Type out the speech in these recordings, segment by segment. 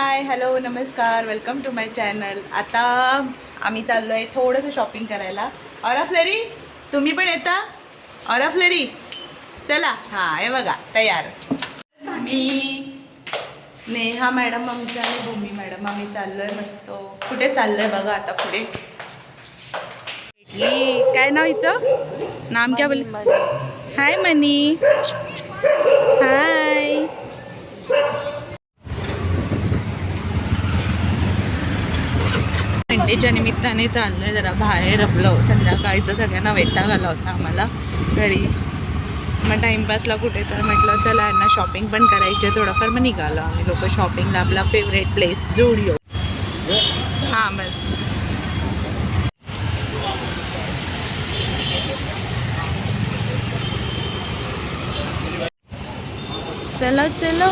Hi hello नमस्कार welcome to my channel. आता आम्ही चाललो आहे थोडंसं शॉपिंग करायला. ऑरा फ्लेरी तुम्ही पण येता? ऑरा फ्लेरी चला. हां हे बघा तयार. मी नेहा मॅडम आमच्या आणि भूमी मॅडम आम्ही चाललो आहे मस्त. कुठे चाललो आहे बघा आता पुढे. इडली काय नाव हिचं नाम क्या बोल. हाय मनी हाय. संडेच्या निमित्ताने चाललोय जरा बाहेर. आपलं संध्याकाळीचं सगळ्यांना वैताग आला होता आम्हाला घरी. मग टाइमपासला कुठे तर म्हटलं चला यांना शॉपिंग पण करायची आहे थोडंफार. मग निघालो आम्ही लोक शॉपिंगला. आपला फेवरेट प्लेस झुडिओ. हां बस चलो चलो.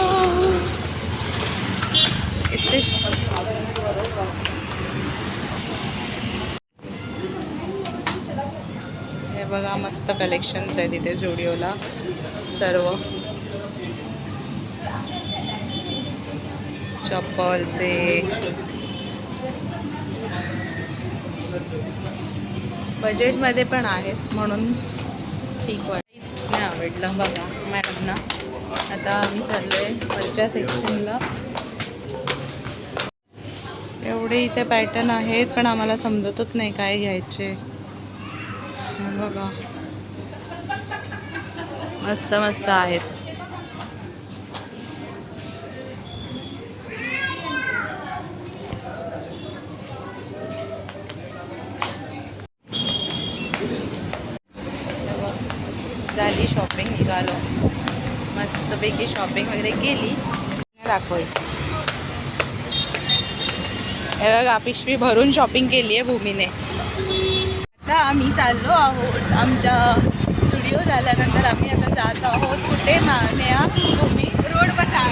हे बघा मस्त कलेक्शन्स आहे तिथे झुडिओला. सर्व चप्पलचे बजेटमध्ये पण आहेत म्हणून ठीक वाटत. नाही आवडलं बघा मॅडमना. आता आम्ही चाललोय वरच्या सेक्शनला. एवढे इथे पॅटर्न आहेत पण आम्हाला समजतच नाही काय घ्यायचे. बघा मस्त मस्त आहेत. झाली शॉपिंग. निघालो मस्तपैकी शॉपिंग वगैरे केली. दाखवायची हे बघा पिशवी भरून शॉपिंग केली आहे भूमीने. आता आम्ही चाललो आहोत आमच्या स्टुडिओ झाल्यानंतर. आम्ही आता जात आहोत कुठे नेहा भूमी रोड बाजार.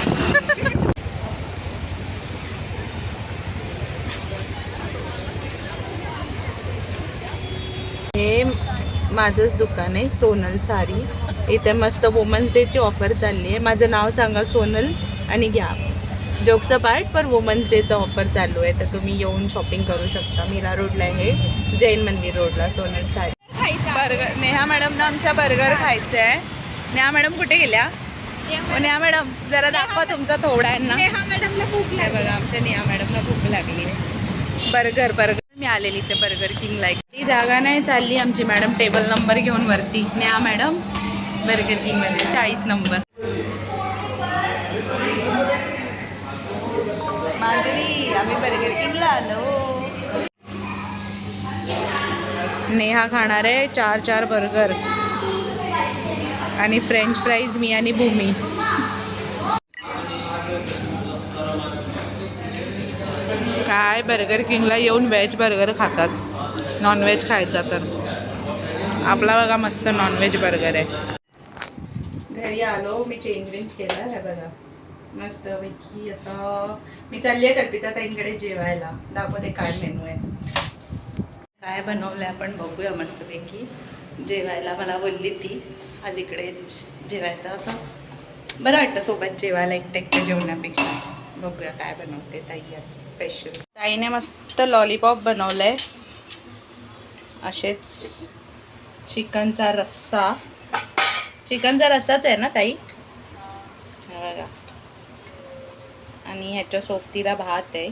हे माझंच दुकान आहे सोनल साडी. इथे मस्त वुमन्स डेची ऑफर चालली आहे. माझं नाव सांगा सोनल आणि घ्या. जोक्स पार्ट पर वुमन्स डेचं ऑफर चालू आहे तर तुम्ही येऊन शॉपिंग करू शकता. मीरा रोडला आहे जैन मंदिर रोडला सोनल साडी. बर्गर नेहा मॅडमना आमच्या बर्गर खायचं आहे. नेहा मॅडम कुठे गेल्या? नेहा मॅडम जरा दाखवा तुमचा थोडा आहे ना. हे बघा आमच्या नेहा मॅडमला भूक लागली आहे. बर्गर बर्गर मी आलेली इथे बर्गर किंगला. ती जागा नाही चालली आमची मॅडम टेबल नंबर घेऊन वरती. नेहा मॅडम बर्गर किंगमध्ये 40 नंबर. माधुरी आम्ही बर्गर किंगला आलो. नेहा खाणार आहे 4 बर्गर आणि फ्रेंच फ्राईज मी आणि भूमी. काय बर्गर किंगला येऊन व्हेज बर्गर खातात. नॉनव्हेज खायचा तर आपला बघा मस्त नॉनव्हेज बर्गर आहे. घरी आलो मी चेंज केलं. हे बघा मस्त पैकी. आता मी चालली आहे कल्पिता ताईंकडे जेवायला. दाखवते काय मेनू आहे काय बनवलं आहे आपण बघूया. मस्तपैकी जेवायला मला बोलली ती आज इकडे जेवायचं. असं बरं वाटतं सोबत जेवायला एकटे जेवण्यापेक्षा. बघूया काय बनवते ताई आज स्पेशल. ताईने मस्त लॉलीपॉप बनवलं आहे. असेच चिकनचा रस्सा. चिकनचा रस्साच आहे ना ताई? बघा आणि ह्याच्या सोबतीला भात आहे.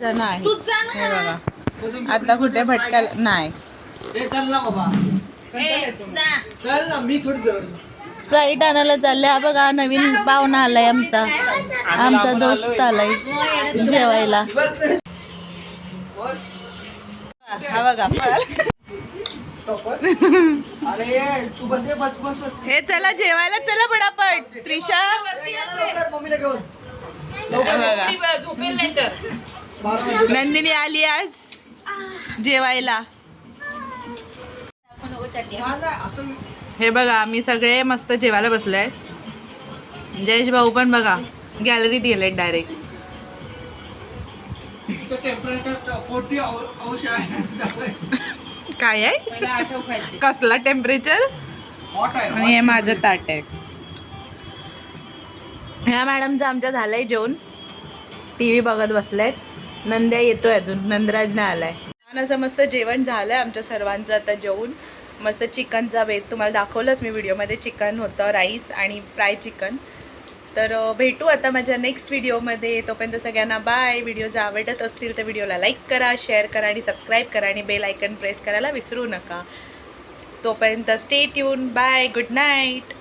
जण आहे हे बघा. आता कुठे भटकायला नाही. स्प्राईट आणायला चालले. हा बघा नवीन पाहुणा आलाय आमचा. आमचा दोस्त आलाय जेवायला. हा बघा हे चला जेवायला चला पटापट. त्रिशा नंदिनी आली आज जेवायला. हे बघा आम्ही सगळे मस्त जेवायला बसलोय. जयेश भाऊ पण बघा गॅलरीत गेलेत डायरेक्ट. काय आहे कसला टेम्परेचर. आणि हे माझं ताट आहे. ह्या मॅडमचं आमच्या झालंय जेवण, टी व्ही बघत बसलाय. नंद्या येतोय अजून, नंदराज नाही आलाय. छान असं मस्त जेवण झालंय आमच्या सर्वांचं आता जेवून. मस्त चिकनचा बेत तुम्हाला दाखवलंच मी व्हिडिओमध्ये. चिकन होतं, राईस आणि फ्राय चिकन. तर भेटू आता माझ्या नेक्स्ट व्हिडिओमध्ये. तोपर्यंत सगळ्यांना बाय. व्हिडिओ जर आवडत असतील तर व्हिडिओला लाईक करा, शेअर करा आणि सबस्क्राईब करा आणि बेल आयकन प्रेस करायला विसरू नका. तोपर्यंत stay tune. Bye, good night.